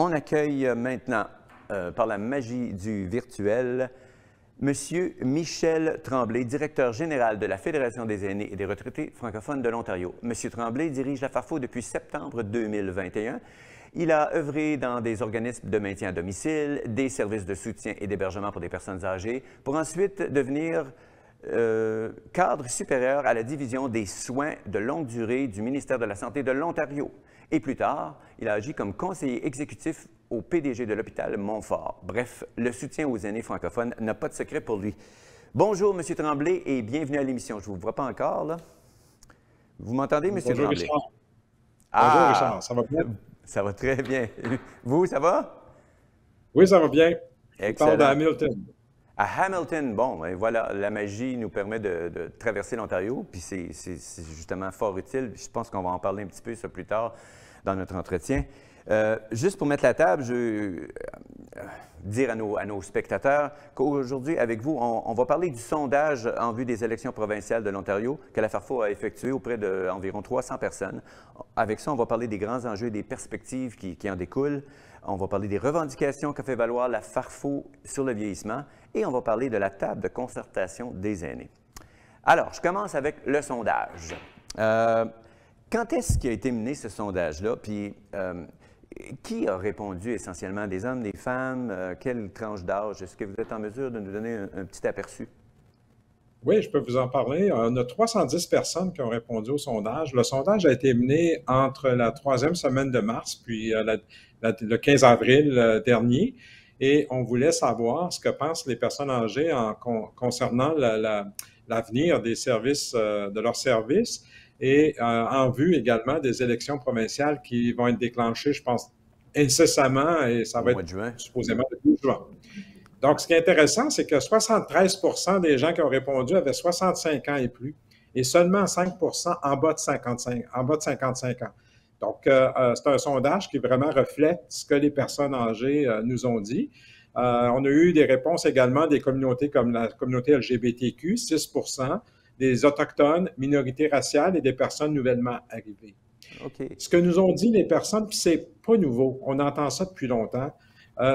On accueille maintenant, par la magie du virtuel, Monsieur Michel Tremblay, directeur général de la Fédération des aînés et des retraités francophones de l'Ontario. Monsieur Tremblay dirige la Farfo depuis septembre 2021. Il a œuvré dans des organismes de maintien à domicile, des services de soutien et d'hébergement pour des personnes âgées, pour ensuite devenir cadre supérieur à la division des soins de longue durée du ministère de la Santé de l'Ontario. Et plus tard, il a agi comme conseiller exécutif au PDG de l'hôpital Montfort. Bref, le soutien aux aînés francophones n'a pas de secret pour lui. Bonjour, M. Tremblay, et bienvenue à l'émission. Je ne vous vois pas encore, là. Vous m'entendez, M. Tremblay? Richard. Ah, bonjour, Richard. Ça va bien? Ça va très bien. Vous, ça va? Oui, ça va bien. Excellent. Je parle d'Hamilton. À Hamilton, bon, et voilà, la magie nous permet de traverser l'Ontario, puis c'est justement fort utile. Je pense qu'on va en parler un petit peu ça plus tard dans notre entretien. Juste pour mettre la table, je veux dire à nos spectateurs qu'aujourd'hui, avec vous, on va parler du sondage en vue des élections provinciales de l'Ontario que la Farfo a effectué auprès d'environ 300 personnes. Avec ça, on va parler des grands enjeux et des perspectives qui en découlent. On va parler des revendications qu'a fait valoir la Farfo sur le vieillissement et on va parler de la table de concertation des aînés. Alors, je commence avec le sondage. Quand est-ce qu'a été mené ce sondage-là? Puis, qui a répondu essentiellement? Des hommes, des femmes? Quelle tranche d'âge? Est-ce que vous êtes en mesure de nous donner un petit aperçu? Oui, je peux vous en parler. On a 310 personnes qui ont répondu au sondage. Le sondage a été mené entre la 3e semaine de mars puis le 15 avril dernier. Et on voulait savoir ce que pensent les personnes âgées concernant l'avenir des services, de leurs services, et en vue également des élections provinciales qui vont être déclenchées, je pense, incessamment, et ça va être supposément le 12 juin. Donc, ce qui est intéressant, c'est que 73 des gens qui ont répondu avaient 65 ans et plus, et seulement 5 en bas de 55 ans. Donc, c'est un sondage qui vraiment reflète ce que les personnes âgées nous ont dit. On a eu des réponses également des communautés comme la communauté LGBTQ, 6 des Autochtones, minorités raciales et des personnes nouvellement arrivées. Okay. Ce que nous ont dit les personnes, puis c'est pas nouveau, on entend ça depuis longtemps,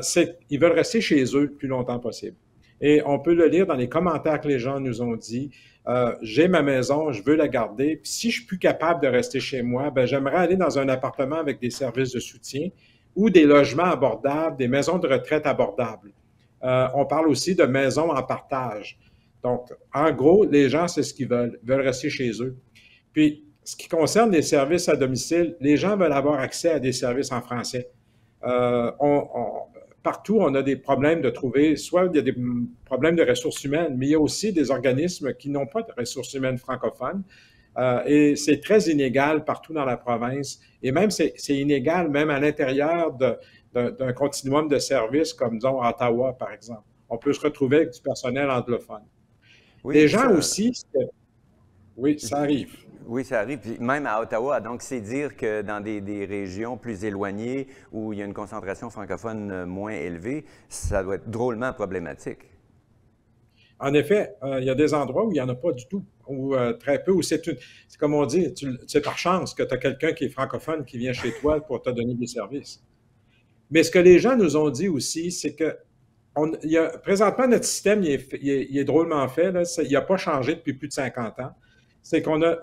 c'est qu'ils veulent rester chez eux le plus longtemps possible. Et on peut le lire dans les commentaires que les gens nous ont dit. J'ai ma maison, je veux la garder, puis si je suis plus capable de rester chez moi, ben j'aimerais aller dans un appartement avec des services de soutien ou des logements abordables, des maisons de retraite abordables. On parle aussi de maisons en partage. Donc, en gros, les gens, c'est ce qu'ils veulent rester chez eux. Puis, ce qui concerne les services à domicile, les gens veulent avoir accès à des services en français. Partout, on a des problèmes de trouver, soit il y a des problèmes de ressources humaines, mais il y a aussi des organismes qui n'ont pas de ressources humaines francophones. Et c'est très inégal partout dans la province. Et même, c'est inégal même à l'intérieur d'un continuum de services, comme, disons, à Ottawa, par exemple. On peut se retrouver avec du personnel anglophone. Oui, les gens aussi, oui, ça arrive. Oui, ça arrive. Puis même à Ottawa, donc c'est dire que dans des régions plus éloignées où il y a une concentration francophone moins élevée, ça doit être drôlement problématique. En effet, il y a des endroits où il n'y en a pas du tout, ou très peu, où c'est comme on dit, c'est par chance que tu as quelqu'un qui est francophone qui vient chez toi pour te donner des services. Mais ce que les gens nous ont dit aussi, c'est que présentement, notre système, il est drôlement fait, là, il n'a pas changé depuis plus de 50 ans. C'est qu'on a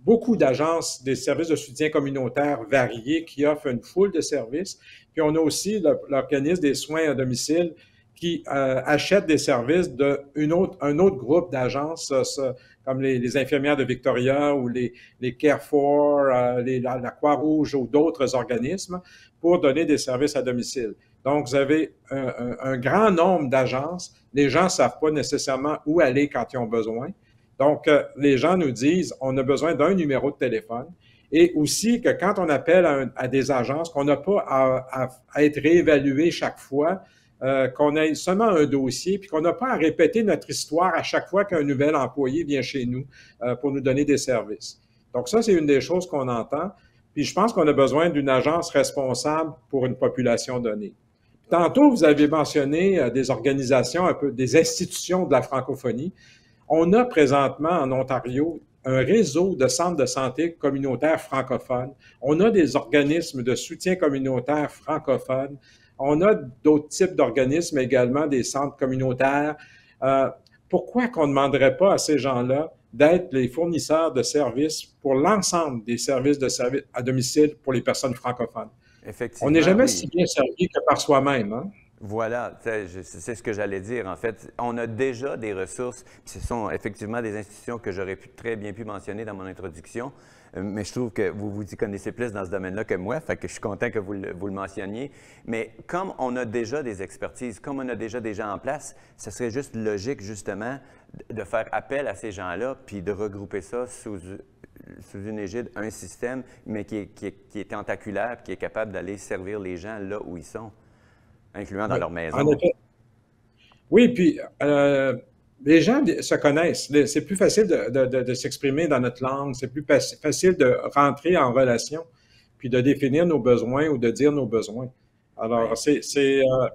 beaucoup d'agences des services de soutien communautaire variés qui offrent une foule de services. Puis on a aussi l'organisme des soins à domicile qui achète des services d'un autre groupe d'agences, comme les infirmières de Victoria ou les Care4, la Croix-Rouge ou d'autres organismes, pour donner des services à domicile. Donc, vous avez un grand nombre d'agences. Les gens ne savent pas nécessairement où aller quand ils ont besoin. Donc, les gens nous disent, on a besoin d'un numéro de téléphone et aussi que quand on appelle à des agences, qu'on n'a pas à être réévalué chaque fois, qu'on ait seulement un dossier, puis qu'on n'a pas à répéter notre histoire à chaque fois qu'un nouvel employé vient chez nous pour nous donner des services. Donc, ça, c'est une des choses qu'on entend. Puis, je pense qu'on a besoin d'une agence responsable pour une population donnée. Tantôt, vous avez mentionné des organisations, un peu des institutions de la francophonie. On a présentement en Ontario un réseau de centres de santé communautaires francophones. On a des organismes de soutien communautaire francophones. On a d'autres types d'organismes également, des centres communautaires. Euh, Pourquoi qu'on ne demanderait pas à ces gens-là d'être les fournisseurs de services pour l'ensemble des services de services à domicile pour les personnes francophones? On n'est Effectivement, jamais si oui. bien servi que par soi-même, hein? Voilà, c'est ce que j'allais dire. En fait, on a déjà des ressources. Ce sont effectivement des institutions que j'aurais très bien pu mentionner dans mon introduction, mais je trouve que vous y connaissez plus dans ce domaine-là que moi, fait que je suis content que vous le mentionniez. Mais comme on a déjà des expertises, comme on a déjà des gens en place, ce serait juste logique, justement, de faire appel à ces gens-là, puis de regrouper ça sous une égide, un système, mais qui est tentaculaire, puis qui est capable d'aller servir les gens là où ils sont, incluant dans Oui, leur en maison. effet. Oui, puis les gens se connaissent. C'est plus facile de s'exprimer dans notre langue. C'est plus facile de rentrer en relation, puis de définir nos besoins ou de dire nos besoins. Alors, Oui,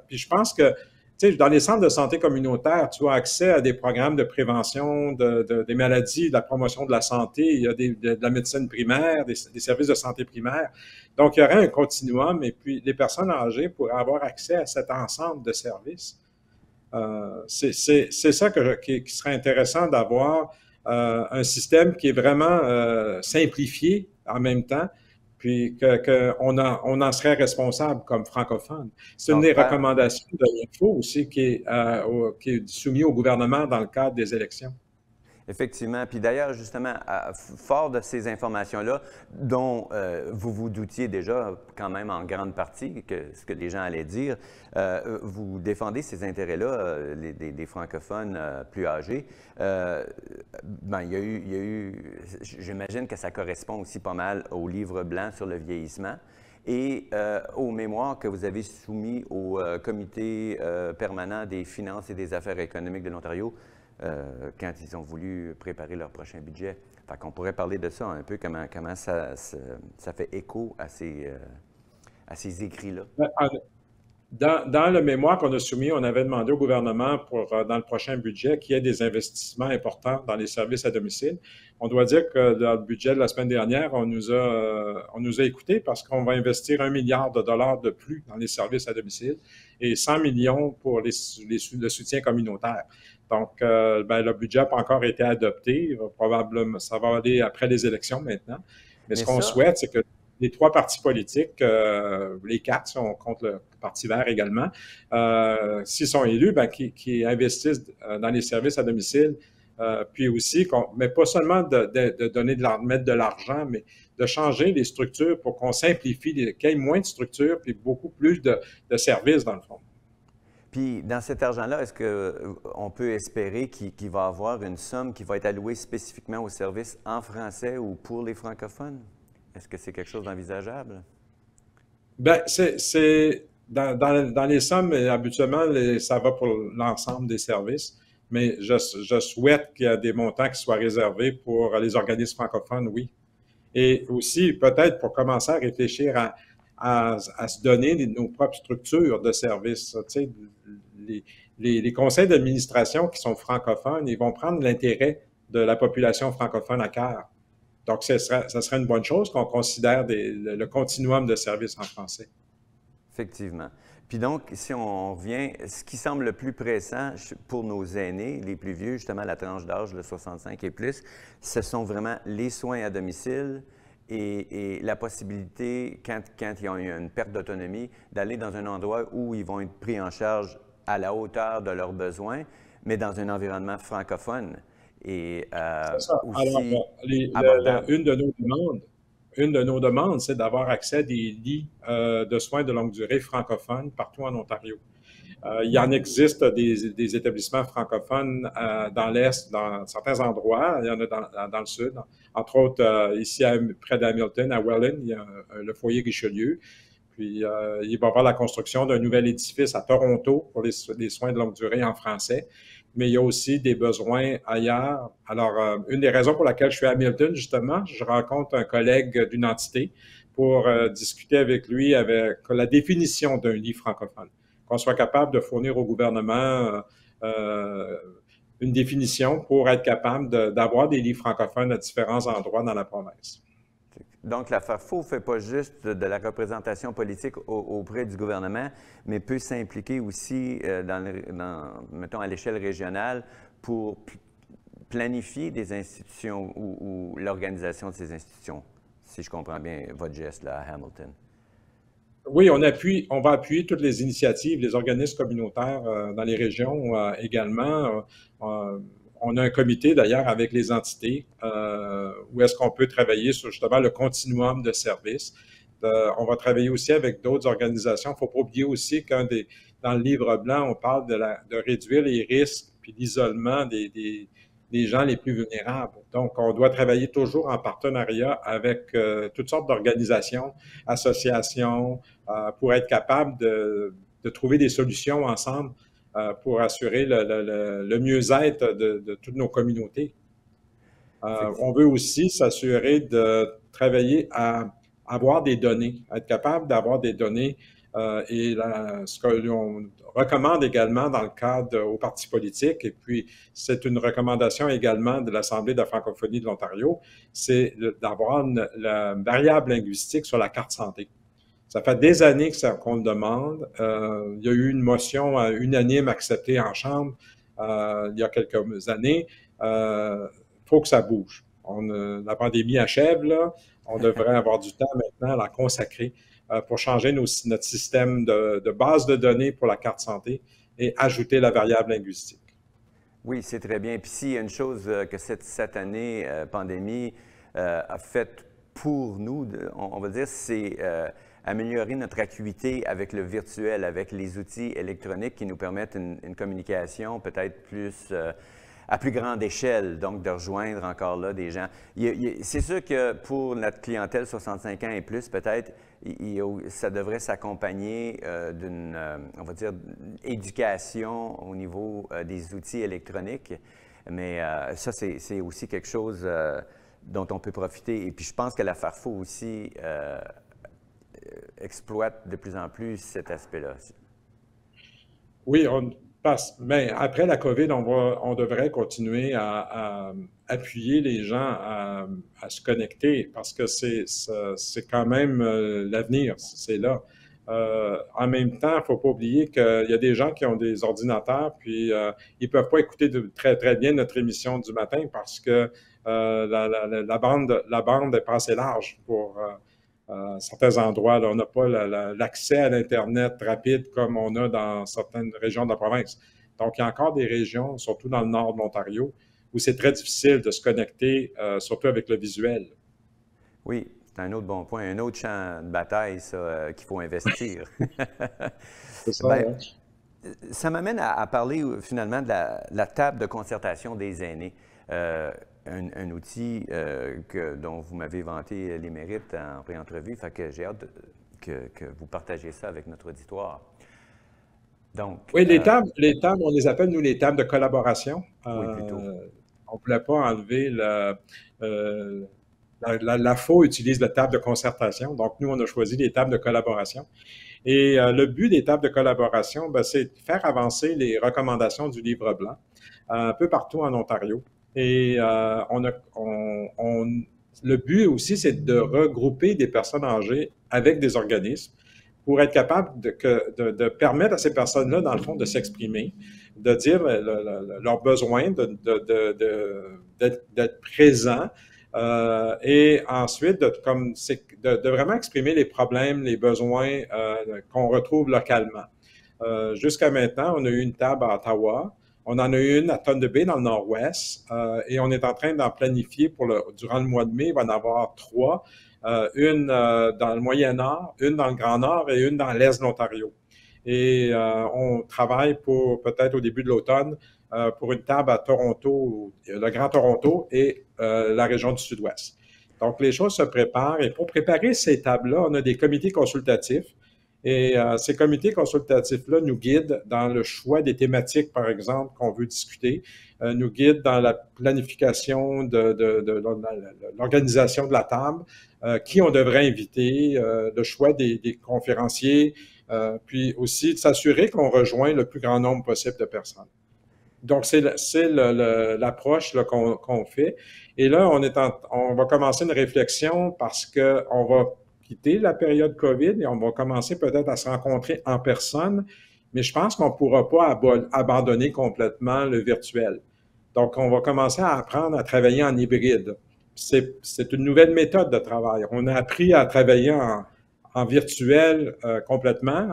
puis je pense que, tu sais, dans les centres de santé communautaire, tu as accès à des programmes de prévention des maladies, de la promotion de la santé. Il y a de la médecine primaire, des services de santé primaire. Donc, il y aurait un continuum et puis les personnes âgées pourraient avoir accès à cet ensemble de services. C'est ça qui serait intéressant d'avoir un système qui est vraiment simplifié en même temps, puis on en serait responsable comme francophone. C'est une donc des faire, recommandations de l'INFO aussi qui est soumise au gouvernement dans le cadre des élections. effectivement. Puis d'ailleurs, justement, fort de ces informations-là, dont vous vous doutiez déjà quand même en grande partie que ce que les gens allaient dire, vous défendez ces intérêts-là, des francophones plus âgés. Ben, il y a eu, j'imagine que ça correspond aussi pas mal au livre blanc sur le vieillissement et aux mémoires que vous avez soumis au Comité permanent des finances et des affaires économiques de l'Ontario quand ils ont voulu préparer leur prochain budget. Fait qu'on pourrait parler de ça un peu, comment ça fait écho à ces écrits-là. Dans le mémoire qu'on a soumis, on avait demandé au gouvernement pour, dans le prochain budget, qu'il y ait des investissements importants dans les services à domicile. On doit dire que dans le budget de la semaine dernière, on nous a écoutés parce qu'on va investir 1 milliard de dollars de plus dans les services à domicile et 100 millions pour le soutien communautaire. Donc, ben, le budget n'a pas encore été adopté. Probablement, ça va aller après les élections maintenant. Mais ce Mais qu'on ça, souhaite, c'est que les trois partis politiques, les quatre, si on compte le Parti vert également, s'ils sont élus, ben, qui investissent dans les services à domicile, puis aussi, mais pas seulement de donner mettre de l'argent, mais de changer les structures pour qu'on simplifie, qu'il y ait moins de structures, puis beaucoup plus de services, dans le fond. puis dans cet argent-là, est-ce qu'on peut espérer qu'il va y avoir une somme qui va être allouée spécifiquement aux services en français ou pour les francophones? Est-ce que c'est quelque chose d'envisageable? Ben, dans les sommes, habituellement, ça va pour l'ensemble des services, mais je souhaite qu'il y ait des montants qui soient réservés pour les organismes francophones, oui. Et aussi, peut-être pour commencer à réfléchir à se donner nos propres structures de services. Tu sais, les, les conseils d'administration qui sont francophones, ils vont prendre l'intérêt de la population francophone à cœur. Donc, ça serait une bonne chose qu'on considère le continuum de services en français. Effectivement. Puis donc, si on revient, ce qui semble le plus pressant pour nos aînés, les plus vieux, justement la tranche d'âge de 65 et plus, ce sont vraiment les soins à domicile et la possibilité, quand ils ont eu une perte d'autonomie, d'aller dans un endroit où ils vont être pris en charge à la hauteur de leurs besoins, mais dans un environnement francophone et C'est ça. Alors, aussi abordable. une de nos demandes, c'est d'avoir accès à des lits de soins de longue durée francophones partout en Ontario. Il y en existe des établissements francophones dans l'Est, dans certains endroits. Il y en a dans le Sud. Entre autres, ici, près d'Hamilton, à Welland, il y a le foyer Richelieu. Puis, il va y avoir la construction d'un nouvel édifice à Toronto pour les soins de longue durée en français. Mais il y a aussi des besoins ailleurs. Alors, une des raisons pour laquelle je suis à Hamilton, justement, je rencontre un collègue d'une entité pour discuter avec lui avec la définition d'un lit francophone, qu'on soit capable de fournir au gouvernement une définition pour être capable d'avoir des livres francophones à différents endroits dans la province. Donc, la FARFO ne fait pas juste de la représentation politique auprès du gouvernement, mais peut s'impliquer aussi mettons, à l'échelle régionale pour planifier des institutions ou l'organisation de ces institutions, si je comprends bien votre geste là, à Hamilton. Oui, on va appuyer toutes les initiatives, les organismes communautaires dans les régions également. On a un comité d'ailleurs avec les entités où est-ce qu'on peut travailler sur justement le continuum de services. On va travailler aussi avec d'autres organisations. Il ne faut pas oublier aussi dans le livre blanc, on parle de réduire les risques puis l'isolement des gens les plus vulnérables. Donc, on doit travailler toujours en partenariat avec toutes sortes d'organisations, associations, pour être capable de trouver des solutions ensemble pour assurer le mieux-être de toutes nos communautés. On veut aussi s'assurer de travailler à avoir des données, être capable d'avoir des données ce que l'on recommande également dans le cadre aux partis politiques, et puis c'est une recommandation également de l'Assemblée de la francophonie de l'Ontario, c'est d'avoir la variable linguistique sur la carte santé. Ça fait des années qu'on le demande. Il y a eu une motion unanime acceptée en Chambre il y a quelques années. Faut que ça bouge. La pandémie achève, là. On devrait avoir du temps maintenant à la consacrer pour changer notre système de base de données pour la carte santé et ajouter la variable linguistique. Oui, c'est très bien. Puis s'il y a une chose que cette année, pandémie, a fait pour nous, on va dire, c'est améliorer notre acuité avec le virtuel, avec les outils électroniques qui nous permettent une communication peut-être plus à plus grande échelle, donc de rejoindre encore là des gens. C'est sûr que pour notre clientèle 65 ans et plus, peut-être, ça devrait s'accompagner d'une, on va dire, éducation au niveau des outils électroniques. Mais ça, c'est aussi quelque chose dont on peut profiter. Et puis, je pense que la FARFO aussi exploite de plus en plus cet aspect-là. Oui, mais après la COVID, on devrait continuer à appuyer les gens à se connecter parce que c'est quand même l'avenir, c'est là. En même temps, il ne faut pas oublier qu'il y a des gens qui ont des ordinateurs, puis ils ne peuvent pas écouter très, très bien notre émission du matin parce que la bande est pas assez large pour certains endroits. Là, on n'a pas l'accès à l'Internet rapide comme on a dans certaines régions de la province. Donc, il y a encore des régions, surtout dans le nord de l'Ontario, où c'est très difficile de se connecter, surtout avec le visuel. Oui, c'est un autre bon point, un autre champ de bataille, ça, qu'il faut investir. C'est ça, ben, hein? Ça m'amène à parler finalement de la table de concertation des aînés. Un outil dont vous m'avez vanté les mérites en pré-entrevue, fait que j'ai hâte que vous partagiez ça avec notre auditoire. Donc, oui, les tables, on les appelle, nous, les tables de collaboration. Oui, plutôt. On ne voulait pas enlever la FO utilise la table de concertation, donc nous, on a choisi les tables de collaboration. Et le but des tables de collaboration, c'est de faire avancer les recommandations du livre blanc un peu partout en Ontario. Et le but aussi, c'est de regrouper des personnes âgées avec des organismes pour être capable de permettre à ces personnes-là, dans le fond, de s'exprimer, de dire leurs besoins, d'être présents, et ensuite de vraiment exprimer les problèmes, les besoins qu'on retrouve localement. Jusqu'à maintenant, on a eu une table à Ottawa. On en a eu une à Thunder Bay dans le nord-ouest et on est en train d'en planifier durant le mois de mai. Il va en avoir 3. Une dans le Moyen-Nord, une dans le Grand Nord et une dans l'Est de l'Ontario. Et on travaille pour peut-être au début de l'automne pour une table à Toronto, le Grand Toronto et la région du Sud-Ouest. Donc, les choses se préparent et pour préparer ces tables-là, on a des comités consultatifs. Et ces comités consultatifs-là nous guident dans le choix des thématiques, par exemple, qu'on veut discuter, nous guident dans la planification de l'organisation de la table, qui on devrait inviter, le choix des conférenciers, puis aussi de s'assurer qu'on rejoint le plus grand nombre possible de personnes. Donc, c'est l'approche qu'on fait. Et là, on va commencer une réflexion parce qu'on va quitter la période COVID et on va commencer peut-être à se rencontrer en personne, mais je pense qu'on ne pourra pas abandonner complètement le virtuel. Donc, on va commencer à apprendre à travailler en hybride. C'est une nouvelle méthode de travail. On a appris à travailler en virtuel complètement.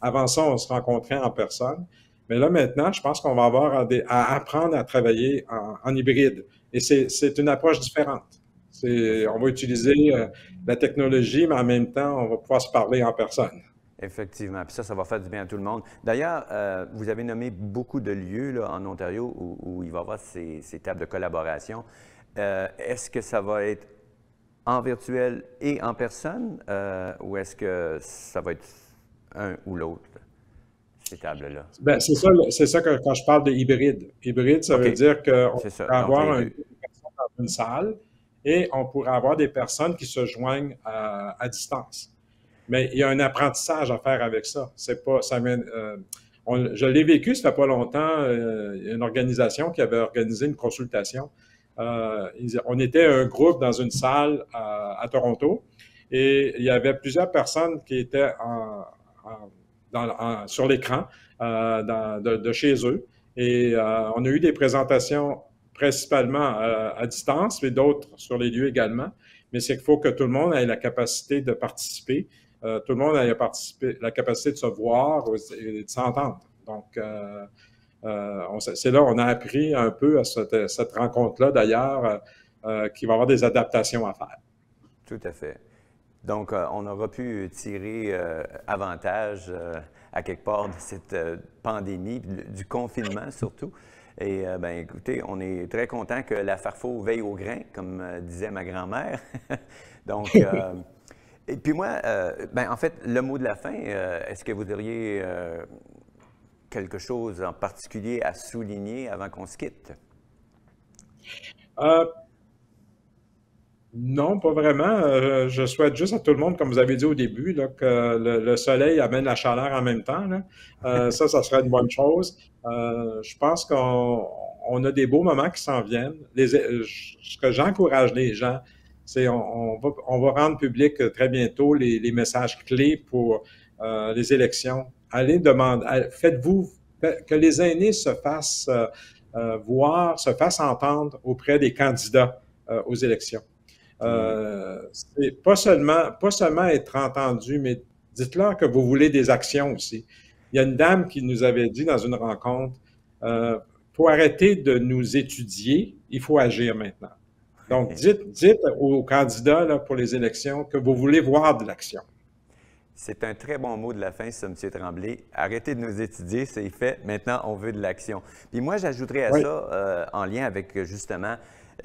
Avant ça, on se rencontrait en personne. Mais là, maintenant, je pense qu'on va avoir à apprendre à travailler en hybride. Et c'est une approche différente. On va utiliser la technologie, mais en même temps, on va pouvoir se parler en personne. Effectivement. Puis ça va faire du bien à tout le monde. D'ailleurs, vous avez nommé beaucoup de lieux là, en Ontario où il va y avoir ces tables de collaboration. Est-ce que ça va être en virtuel et en personne ou est-ce que ça va être un ou l'autre, ces tables-là? Ben, c'est ça que quand je parle de hybride. Hybride, ça veut OK, dire qu'on c'est ça. pourrait Donc, avoir les un deux. groupe de personnes dans une salle et on pourrait avoir des personnes qui se joignent à distance. Mais il y a un apprentissage à faire avec ça. C'est pas, ça mène, je l'ai vécu, ça fait pas longtemps, il y a une organisation qui avait organisé une consultation. On était un groupe dans une salle Toronto et il y avait plusieurs personnes qui étaient sur l'écran de chez eux. Et on a eu des présentations principalement à distance, mais d'autres sur les lieux également. Mais c'est qu'il faut que tout le monde ait la capacité de participer. Tout le monde a la capacité de se voir et de s'entendre. Donc, c'est là on a appris un peu à cette rencontre-là, d'ailleurs, qu'il va y avoir des adaptations à faire. Tout à fait. Donc, on aura pu tirer avantage à quelque part de cette pandémie, du confinement surtout. Et ben, écoutez, on est très content que la Farfaux veille au grain, comme disait ma grand-mère. Donc, et puis moi, ben, en fait, le mot de la fin, est-ce que vous auriez quelque chose en particulier à souligner avant qu'on se quitte? Euh, Non, pas vraiment. Je souhaite juste à tout le monde, comme vous avez dit au début, là, que le soleil amène la chaleur en même temps, là. Ça serait une bonne chose. Je pense qu'on a des beaux moments qui s'en viennent. Ce que j'encourage les gens, c'est on va rendre public très bientôt les messages clés pour les élections. Allez demander, que les aînés se fassent voir, se fassent entendre auprès des candidats aux élections. Puis, C'est pas seulement être entendu, mais dites-leur que vous voulez des actions aussi. Il y a une dame qui nous avait dit dans une rencontre, faut arrêter de nous étudier, il faut agir maintenant. Donc, dites aux candidats là, pour les élections que vous voulez voir de l'action. c'est un très bon mot de la fin, ça, M. Tremblay. Arrêtez de nous étudier, c'est fait. Maintenant, on veut de l'action. Puis moi, j'ajouterais à Oui, ça, en lien avec justement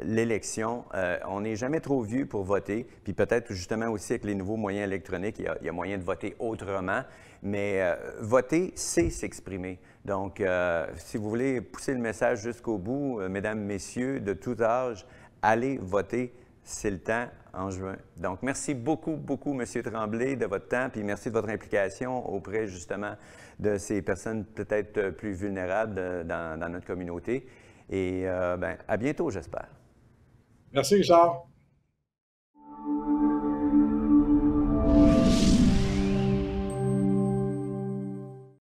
l'élection, on n'est jamais trop vieux pour voter. Puis peut-être justement aussi avec les nouveaux moyens électroniques, il y a moyen de voter autrement. Mais voter, c'est s'exprimer. Donc, si vous voulez pousser le message jusqu'au bout, mesdames, messieurs, de tout âge, allez voter. C'est le temps en juin. Donc, merci beaucoup, beaucoup, M. Tremblay, de votre temps, puis merci de votre implication auprès, justement, de ces personnes peut-être plus vulnérables dans notre communauté. Et ben, à bientôt, j'espère. merci Richard.